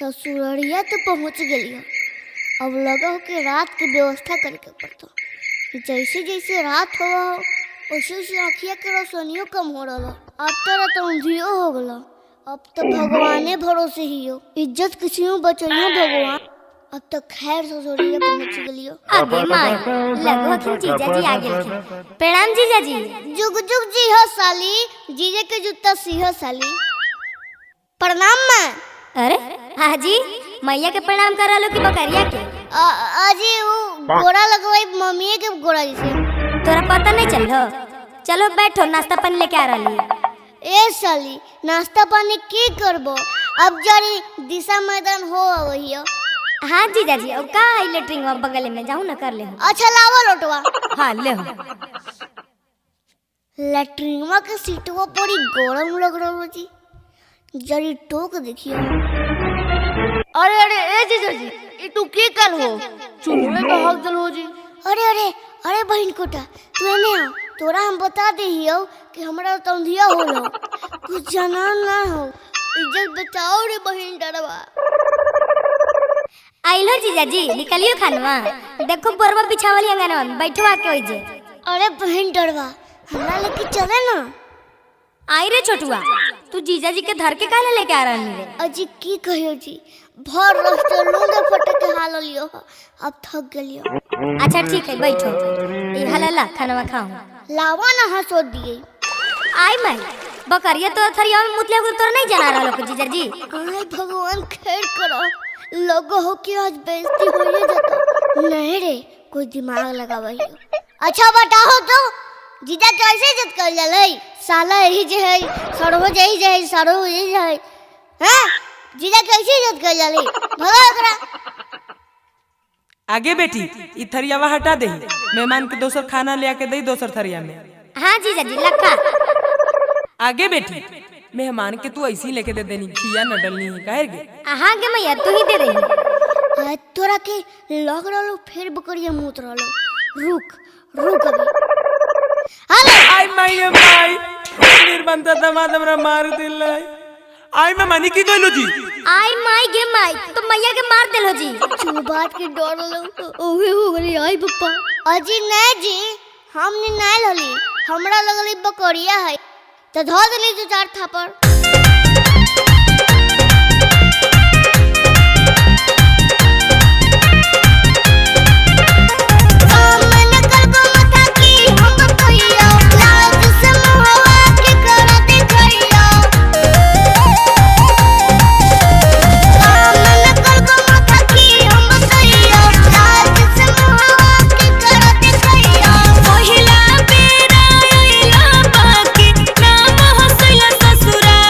ससुररिया तो पहुँच गई है। अब लगा हो कि रात की व्यवस्था करके पड़ता। जैसे जैसे रात हो वैसे वैसे आँखिया के रोशनियों कम हो रहा। अब तो रात अंधियो हो गला। अब तो भगवाने भरोसे ही हो, इज्जत किसी बचैया भगवान। अब तो खैर ससुरिया पहुँच गई हो। अबे माई लगो कि जीजा जी आ गए। प्रणाम जीजा जी। जुग जुग जी हो साली, जीजे के जूता सी हो साली। प्रणाम माँ। अरे हाजी मैया के प्रणाम करा लो कि बकरिया के? आजी वो गोरा लगवाई मम्मी के गोरा जैसे। तोरा पता नहीं चलो? चलो बैठो, नाश्ता पानी लेके आ रही है। ए साली नाश्ता पानी की करबो? अब जारी दिशा मैदान हो वही हो। हाँ जीजा जी, अब का है लेटरिंग में बगल में जाऊँ ना कर ले। अच्छा लावा लोटवा। हाँ ले हो। लेटरिंगवा के सीटवा बड़ी गरम लग रहा जी, जरी टोक देखियो। अरे अरे ए जीजा जी, ये तू के कर हो? चूल्हे का हक जल हो जी। अरे अरे अरे बहन कोटा तू एने आ, तोरा हम बता दे हियो कि हमरा तंधिया हो लो, कुछ जाना ना हो। इज्जत बचाओ रे बहन डरवा। आइलो जीजा जी, निकलियो खानवा। देखो बोरवा बिछावली अंगनवा में बैठो आके होई जे। अरे बहन डरवा हमरा लेके चले ना। आई रे छोटुआ, तू जीजा जी के धर के काहे लेके आ रही है? अजी की कहियो जी, भर रास्ते लूंगे फटे के हाल लियो, अब थक गलियो। अच्छा ठीक है बैठो, ये हलाला खानवा खाऊं। लावा ना हंसो दिए। आई मैं बकरिया तो थरिया में मुतले को तोरा नहीं जाना रहा लोग जीजा जी। आय भगवान खैर करो, लोगो हो कि आज बेइज्जती होइए जाता। नहीं रे कोई दिमाग लगावई। अच्छा बताओ तो जीजा कैसे इज्जत कर जाले? साला यही जे है सरहो जई जे है सरहो यही जे है। हैं जीजा कैसे इज्जत कर जाले? भगा एकरा। आगे बेटी ई थरियावा हटा दे, मेहमान के दोसर खाना ले आके दे दोसर थरिया में। हाँ जीजा जी लखा। आगे बेटी मेहमान के तू ऐसी लेके दे देनी, खिया न डलनी है काहे गे? हाँ गे मैया तू ही दे रही। तोरा के लग रहलो फिर बकरिया मूत रहलो। रुक रुक अभी। हेलो आई माई रे माई, निर्बंध दामाद हमरा मार दिलै। आई मैं मानी की गइलो जी। आई माई गे माई, तो मैया के मार देलो जी। तू बात के डर लो ओहे हो गली। आई पप्पा अजी नहीं जी, हमने नहीं लली, हमरा लगली बकरिया है तो धो देली दो चार थापर। ससुरा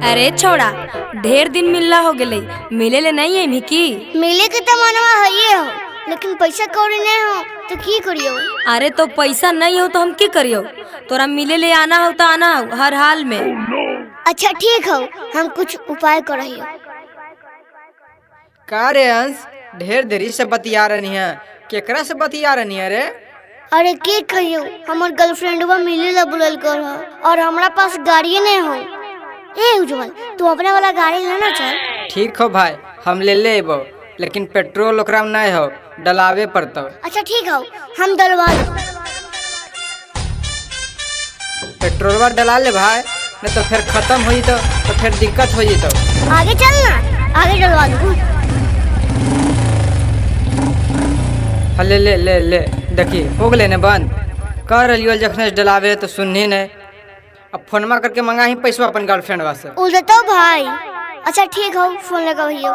अरे छोड़ा, ढेर दिन मिलना हो गए, मिले ले नहीं है मिकी। मिले के तो मनवा है हो, लेकिन पैसा कौड़ी नहीं हो तो की करियो। अरे तो पैसा नहीं हो तो हम की करियो, तोरा मिले ले आना हो तो आना हो हर हाल में। अच्छा ठीक हो, हम कुछ उपाय करियो। का रे अंश, ढेर देरी से बतिया रही है, केकरा से बतिया रही है रे? अरे के कहियो, हमार गर्लफ्रेंडवा मिले ला बुलल कर हो, और हमरा पास गाड़ी नहीं हो। ए उज्जवल, तू अपने वाला गाड़ी लेना चल। ठीक हो भाई, हम ले लेबो, लेकिन पेट्रोल ओकरा में नहीं हो, डलावे पड़तो। अच्छा ठीक हो, हम डलवा लो। पेट्रोलवा डला ले भाई, नहीं तो फिर खत्म हो तो फिर दिक्कत हो तो। आगे चल ना, आगे डलवा लो। हाँ ले ले ले ले, देखिए हो गए ने बंद कर रही जखने डलावे तो सुननी नहीं। अब फोनमा करके मंगा ही पैसा अपन गर्लफ्रेंड वास्ते। उधर भाई। अच्छा ठीक हो, फोन लगा भैया।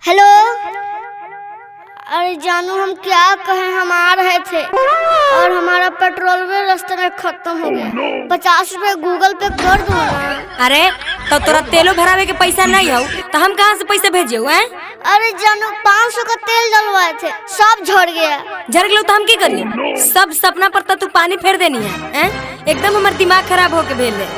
हेलो। अरे जानू, हम क्या कहें, हम आ रहे थे और हमारा पेट्रोल भी रास्ते में खत्म हो गया। 50 रुपए गूगल पे कर दो ना। अरे तो तोरा तेलो भरावे के पैसा नहीं हो तो हम कहाँ से पैसे भेजियो हैं? अरे जानू, 500 का तेल डलवाए थे, सब झड़ गया। झड़ गया तो हम की करिए? सब सपना पर तू पानी फेर देनी है? एकदम हमार दिमाग खराब होके भेल ले।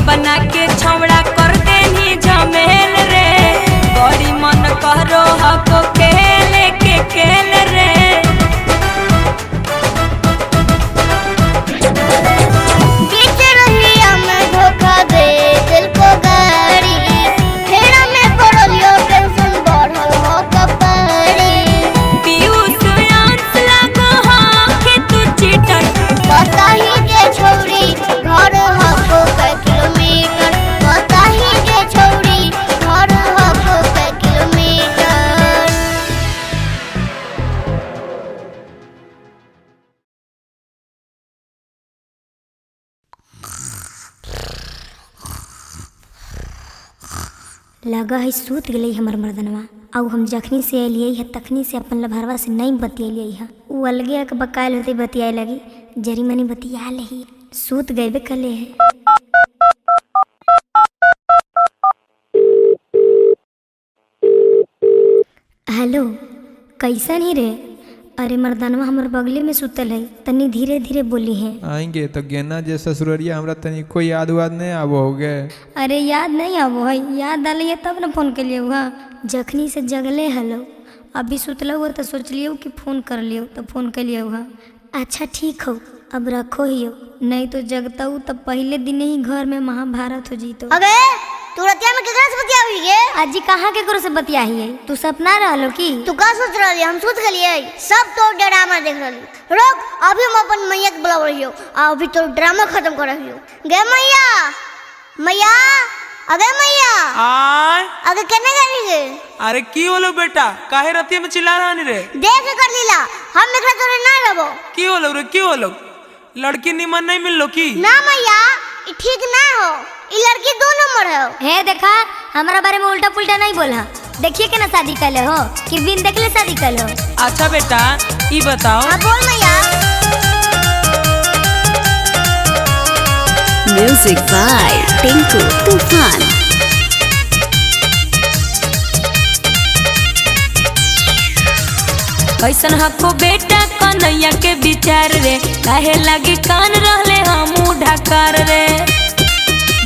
बना के छौड़ा कर देनी झमेल रे, बड़ी मन करो हको खेले के खेल रे। बीच रहिया में धोखा दे दिल को गाड़ी, फेरा में पड़लियो टेंशन बढ़ल हो कपाड़ी। पीयूष अंश लगो हो कि तू चीटर, पता ही के छोड़ी घर हको के किलोमीटर, पता ही के छोड़ी घर हको के किलोमीटर। लगा है सूत गई हमर मर्दनवा। आउ हम जखनी से अलिए है तखनी से अपन लभरवा से नहीं बतियलिए है। उ अलगे के बकायल होते बतियाए लगी, जरी मनी बतिया लही, सूत गए कले है। हेलो, कैसन ही रे? अरे मर्दानवा हमर बगले में सुतल है, तनी धीरे धीरे बोली है। आएंगे तो गेना जे ससुररिया हमरा तनी कोई याद वाद नहीं आबो होगे। अरे याद नहीं आबो है, याद डालिए तब न फोन के लिए हुआ। जखनी से जगले हलो अभी सुतल हुआ तो सोच लियो कि फ़ोन कर लियो तो फ़ोन कर लियो हा। अच्छा ठीक हो, अब रखो ही हो, नहीं तो जगता हूँ तब पहले दिन ही घर में महाभारत हो जी। तो अबे तू रतिया में केकरा से बतिया हुई है? अजी कहाँ के करो से बतिया ही है? तू सपना रहलो की? तू का सोच रही? हम सोच गलिए सब तो ड्रामा देख रही। रुक, अभी हम अपन मैया के बुला रही हो, अभी तो ड्रामा खत्म कर रही हो। गे मैया, मैया, अगे मैया, आय अगे केने गई गे? अरे की होलो बेटा, काहे रतिया में चिल्ला रहा रे? देख कर लीला, हम एकरा तोरे ना रहबो। की होलो रे, की होलो? लड़की निमन नहीं मिल लो की? ना मैया, ई ठीक ना हो, ई लड़की 2 नंबर है। हे देखा, हमारा बारे में उल्टा पुल्टा नहीं बोला। देखिए के ना शादी कर ले हो कि बिन देख ले शादी कर लो। अच्छा बेटा ये बताओ। हाँ बोल मैया। Music by Tinku Tufan. कैसन हको बेटा कन्हैया के विचार रे, काहे लागे कान रहले हम ढाकार रे।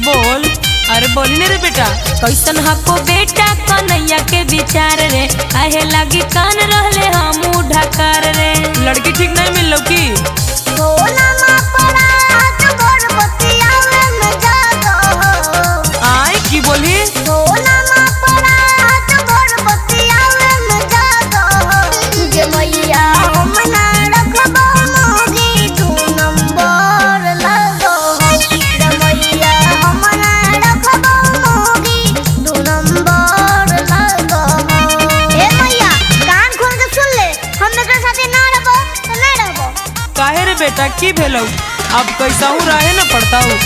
बोल, अरे बोली नहीं रे बेटा। कैसन हको बेटा कन्हैया के विचार रे, काहे लागे कान रहले हम ढाकार रे। लड़की ठीक नहीं मिल लो की? आय की बोली? काहे रे बेटा की भेलौ? अब कैसा हूँ रहे न पड़ता हूँ।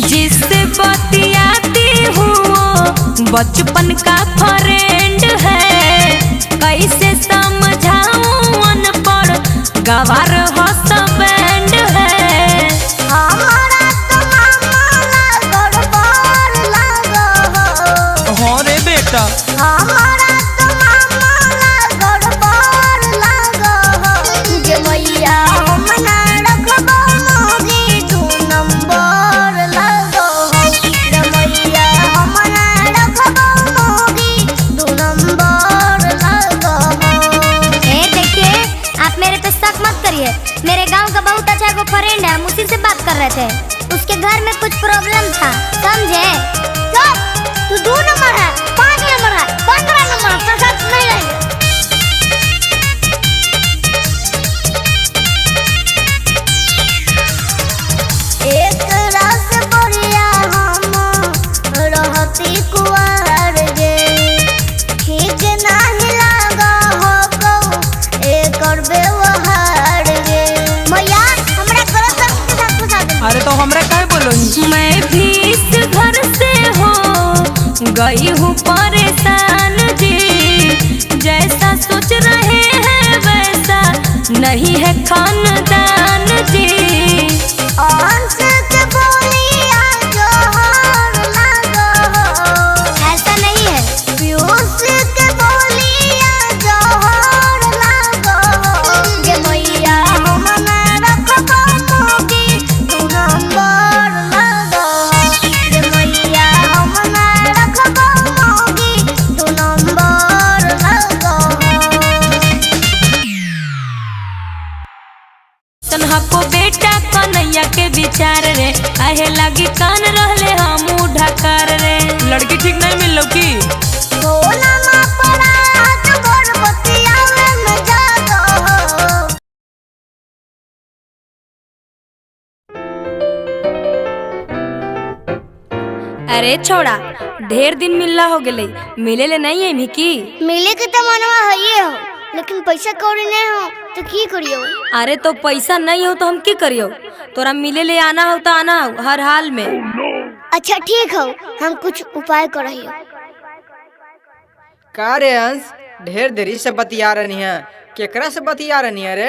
जिससे बतियाती हूँ बचपन का फ्रेंड है, कैसे समझाऊं अनपढ़ गवार हस्बैंड है। हाँ रे बेटा, मेरे गांव का बहुत अच्छा को फ्रेंड है, हम उसी से बात कर रहे थे। उसके घर में कुछ प्रॉब्लम था, समझे? तू 2 नंबर है, 5 नंबर है, 15 नंबर है, तो साथ नहीं रहेंगे। एक रात बढ़िया हम रहती कुंवर गे, ठीक नहीं लगा हो को एक और व्यवहार गे। मैया हमरा गलत के साथ फंसा दे। अरे तो हमरा काहे बोलो? मैं भी इस घर से हो गई हूँ परेशान जी, जैसा सोच रहे हैं वैसा नहीं है खानदान जी। ऐसा नहीं है। को बेटा कन्हैया के विचार रे, काहे लागी कान रहले हम ढाकार रे। लड़की ठीक नहीं मिल लो की? अरे छोड़ा, ढेर दिन मिलना हो गए, मिले ले नहीं है मिकी? मिले के तो मनवा है ये हो, लेकिन पैसा कौड़ी नहीं हो तो की करियो? अरे तो पैसा नहीं हो तो हम की करियो? तोरा मिले ले आना हो तो आना हो हर हाल में। अच्छा ठीक हो, हम कुछ उपाय करियो। का रे अंश, ढेर देरी से बतिया रही है, केकरा से बतिया रहनी है रे?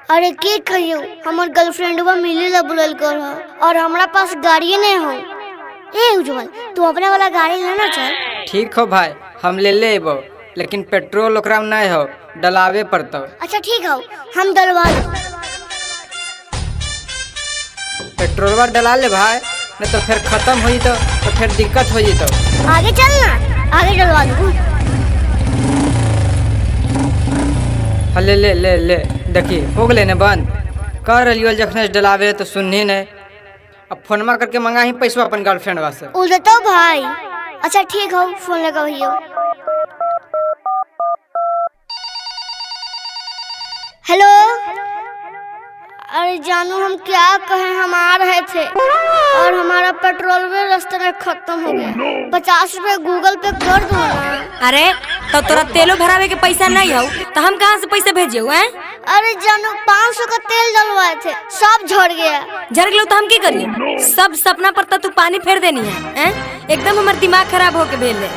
अरे के कहियो हमर गर्लफ्रेंडवा मिले ला बुलल कर और हमरा पास गाड़ी नहीं हो। ए उज्जवल तू अपने वाला गाड़ी लेना चल। ठीक हो भाई, हम ले लेबो, लेकिन पेट्रोल ओकरा में नहीं हो, डलावे पड़तो। अच्छा ठीक हो, हम डलवा दो। पेट्रोलवा डला ले भाई, नहीं तो फिर खत्म हो तो फिर दिक्कत हो तो। आगे चल ना, आगे डलवा दो। हाँ ले ले ले ले देखी हो गए ने बंद कर रही जखने डलावे तो सुनही नहीं। अब फोनमा करके मंगा ही पैसा अपन गर्लफ्रेंड वास्ते। उधर भाई। अच्छा ठीक हो, फोन लगा भैया। हेलो। अरे जानू हम क्या कहें, हम आ रहे थे और हमारा पेट्रोल भी रास्ते में खत्म हो गया। 50 रुपए गूगल पे कर दो ना। अरे तो तोरा तेलो भरावे के पैसा नहीं हो तो हम कहाँ से पैसे भेजियो हैं? अरे जानू 500 का तेल डलवाए थे, सब झड़ गया। झड़ गलो तो हम की करिए? सब सपना पर तो तू पानी फेर देनी है। एकदम हमार दिमाग खराब होके भेल ले।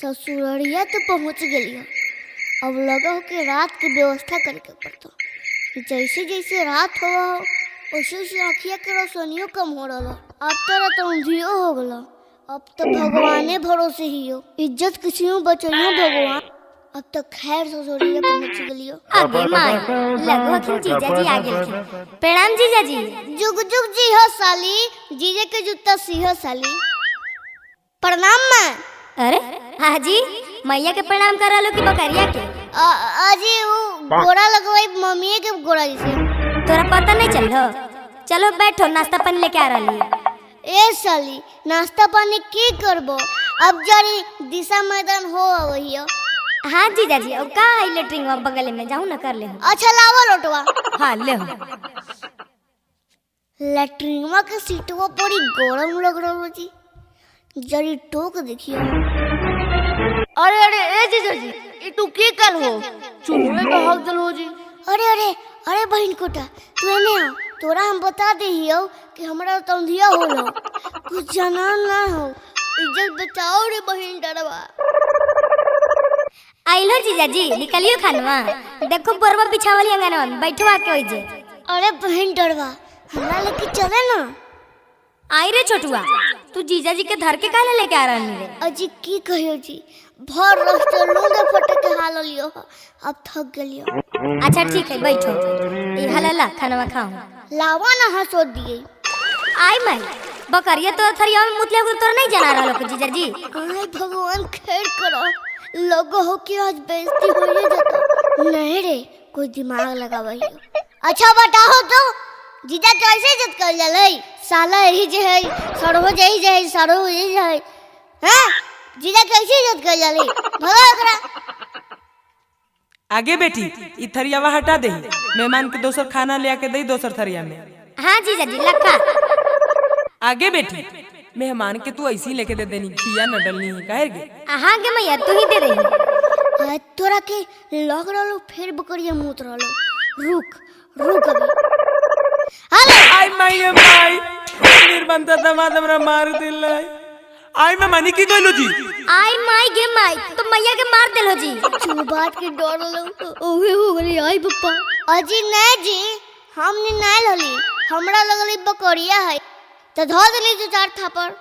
ससुररिया तो पहुँच गई हो। अब लगा हो कि रात की व्यवस्था करके पड़ता। जैसे जैसे रात हो वैसे वैसे आँखिया के रोशनियों कम हो रहा। अब तो रात ऊँधियो हो गला। अब तो भगवाने भरोसे ही हो, इज्जत किसी बचइयो भगवान। अब तो खैर ससुरिया पहुँच गई हो। अबे माई लगो कि जीजा जी आ गेल। प्रणाम जीजा जी। जुग जुग जी हो साली, जीजे के जूता सी हो साली। प्रणाम माँ। अरे हाजी मैया के प्रणाम करा लो कि बकरिया के? आजी वो गोरा लगवाई मम्मी के गोरा जैसे। तोरा पता नहीं चलो? चलो बैठो, नाश्ता पानी लेके आ रही है। ए साली नाश्ता पानी की करबो? अब जारी दिशा मैदान हो वही। हाँ जीजा जी, अब का है लेटरिंग में बगल में, जाऊँ ना कर ले। अच्छा लावा लोटवा। हाँ ले हो। लैट्रिनवा के सीटवा बड़ी गरम लग रहा जी, जरी टोक देखियो। अरे अरे ए जीजा जी ई तू की कल हो चूल्हे पे हक दल हो जी। अरे अरे अरे बहन कोटा तू एने आ, तोरा हम बता दे हियो कि हमरा तंधिया होलो, कुछ जाना ना हो, इज्जत बचाओ रे बहन डरवा। आइलो जीजा जी निकलियो खानवा, देखो बोरवा बिछावली अंगनवा में बैठो आके होई जे। अरे बहन डरवा हमरा लेके चले ना। आई रे छोटुआ, तू जीजा जी के धर के काहे लेके आ रहनी रे? अजी की कहियो जी, भर रास्ते लूंगे फटे के हाल लियो, अब थक गेलियो। अच्छा ठीक है बैठो, ई हलाला खानवा खाओ। लावा ना हंसो दिए। आई मैं बकरिया तो थरिया में मुतले को तोर नहीं जाना रहलो के जीजा जी। आय भगवान खैर करो, लोगो हो कि आज बेइज्जती होइए जाता। नहीं रे कोई दिमाग लगावइयो। अच्छा बताओ तो जीजा कैसे इज्जत कर जाले? साला यही जे है सरहो जई जे है सरहो यही है हैं? जीजा कैसे इज्जत कर जाले? भगा एकरा। आगे बेटी ई थरियावा हटा दे, मेहमान के दोसर खाना ले आके दई दोसर थरिया में। हां जीजा जी लखा। आगे बेटी मेहमान के तू ऐसी लेके दे देनी, खिया न डलनी है काहे गे? हां गे मैया तू ही दे रही। तोरा के लग रहलो फिर बकरिया मूत रहलो। रुक रुक अभी। हेलो आई माई रे माई, निर्बंध दामाद हमरा मार दिलै। आई मैं मानी की गइलो जी। आई माई गे माई तो मैया के मार देलो जी। तू बात के डर लो ओहे हो गली। आई पप्पा अजी नहीं जी हमने नहीं लली, हमरा लगली बकरिया है तो धो देली दो चार थापर।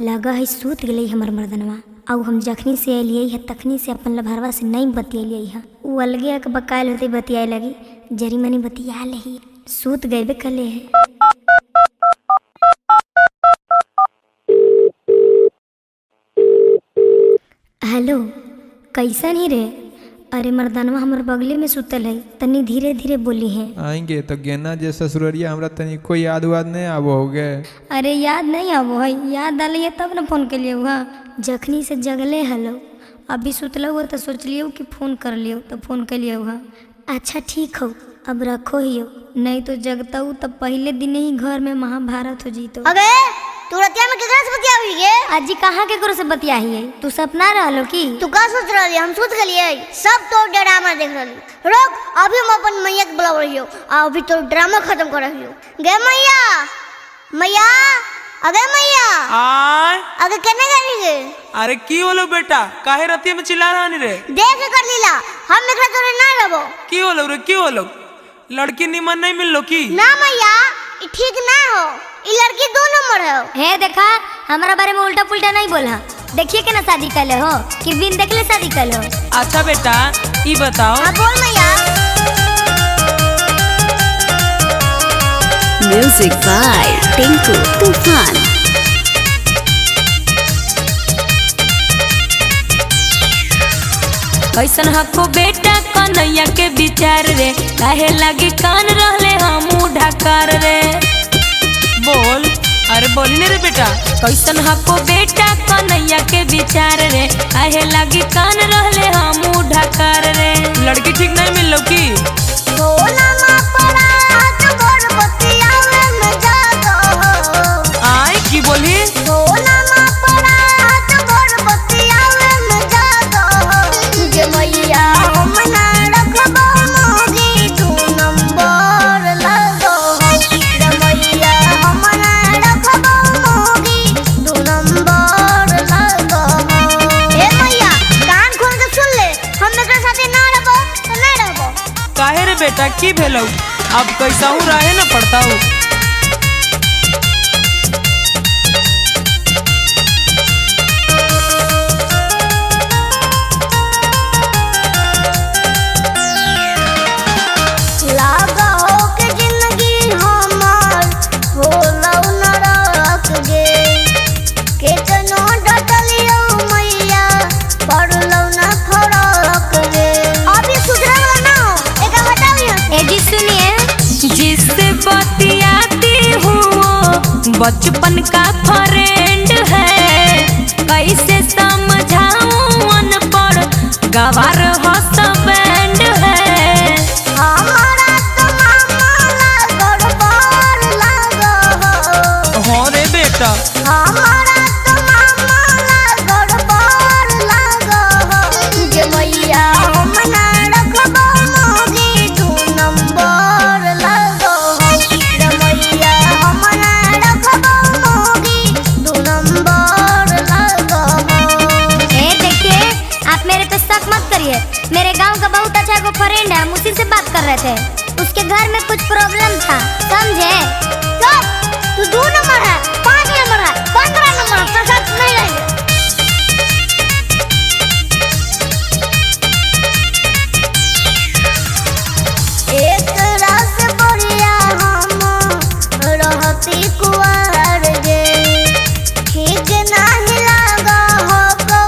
लगा है सूत गई हमर मर्दनवा, और हम जखनी से अलिये है तखनी से अपन लभरवा से नहीं बतियलिये है। उ अलगे के बकायल होते बतियाए लगी, जरी मनी बतिया लही, सूत गए कले है। हेलो कैसन ही रे, अरे मर्दानवा हमर बगले में सुतल है, तनी धीरे धीरे बोली है। आएंगे तो गेना जे ससुररिया हमरा तनी कोई याद वाद नहीं आबो होगे। अरे याद नहीं आबो है, याद डालिए तब न फोन के लिए हुआ। जखनी से जगले हलो, अभी सुतल हुआ तो सोच लियो कि फोन कर लियो तो फोन के लिए हुआ। अच्छा ठीक हो, अब रखो हियो, नहीं तो जगता हूँ तब पहले दिन ही घर में महाभारत हो जीतो। अबे तू रतिया में केकरा से बतिया हुई गे? अजी कहाँ के करो से बतिया ही है? तू सपना रहलो की? तू का सोच रही? हम सोच गलिए सब तो ड्रामा देख रही। रोक, अभी हम अपन मैया के बुला रही हो, अभी तो ड्रामा खत्म कर रही हो। गे मैया, मैया, अगे मैया, अगे केने गई गे? अरे की बोलो बेटा, काहे रतिया में चिल्ला रहा रे? देख कर लीला, हम एकरा तोरे ना रहबो। की बोलो रे, की बोलो? लड़की निमन नहीं मिल लो की? ना मैया, ई ठीक ना हो, ई लड़की 2 नंबर है। हे देखा, हमारा बारे में उल्टा पुल्टा नहीं बोला। देखिए के ना शादी कर हो कि बिन देखले शादी कर हो। अच्छा बेटा ये बताओ। हाँ बोल मैया। म्यूजिक बाय टिंकू तूफान। कैसन हको बेटा कन्हैया के विचार रे, काहे लागे कान रहले हम ढाकार रे। बोल, अरे बोली नहीं रे बेटा। कैसन हको बेटा कन्हैया के विचार रे, काहे लागे कान रहले हम ढाकार रे। लड़की ठीक नहीं मिल लो की? आई की बोली? काहे रे बेटा की भेलौ? अब कैसा हूँ रहे न पड़ता हूँ। बचपन का फ्रेंड है, कैसे समझाऊं अनपढ़ गवार हसबैंड है। हमारा तो मामला गड़बड़ लगो। हाँ रे बेटा, हमारा तो मामला गड़बड़ लगो। जे मैया हम ना रखबो मोगी 2 नंबर लगो। जे मैया हम ना रखबो मोगी 2 नंबर लगो। ए देखिए, आप मेरे पे शक मत करिए। मेरे गांव का बहुत अच्छा एगो फ्रेंड है, हम उसी से बात कर रहे थे। उसके घर में कुछ प्रॉब्लम था, समझे? तू 2 नंबर है, 5 नंबर है, 15 नंबर है, तो साथ नहीं रहेंगे। एक रात बढ़िया हम रहती कुंवर गे, ठीक नहीं लगा हो गो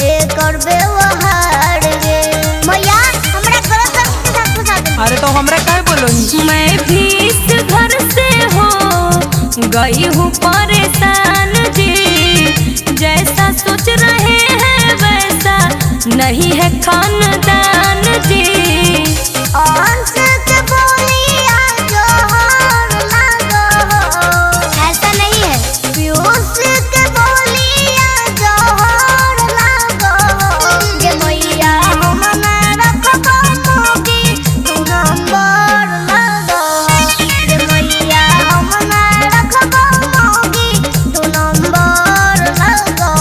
एकर व्यवहार गे। मैया हमरा गलत के साथ फंसा दे। अरे तो हमरा काहे बोलो? मैं भी इस घर से हो गई हूँ परेशान जी, जैसा सोच रहे हैं वैसा नहीं है खानदान जी। अंश के बोलिया जोहर लगो। ऐसा नहीं है। पीयूष के बोलिया जोहर लगो। जे मैया हम ना रखबो मोगी 2 नंबर लगो। जे मैया हम ना रखबो मोगी 2 नंबर लगो।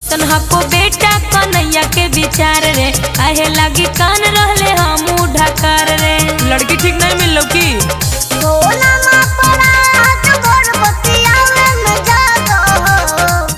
तन्हा को बेटा कन्हैया के विचार रे, काहे लागी कान रहले हम ढाकार रे। लड़की ठीक नहीं मिल लो की?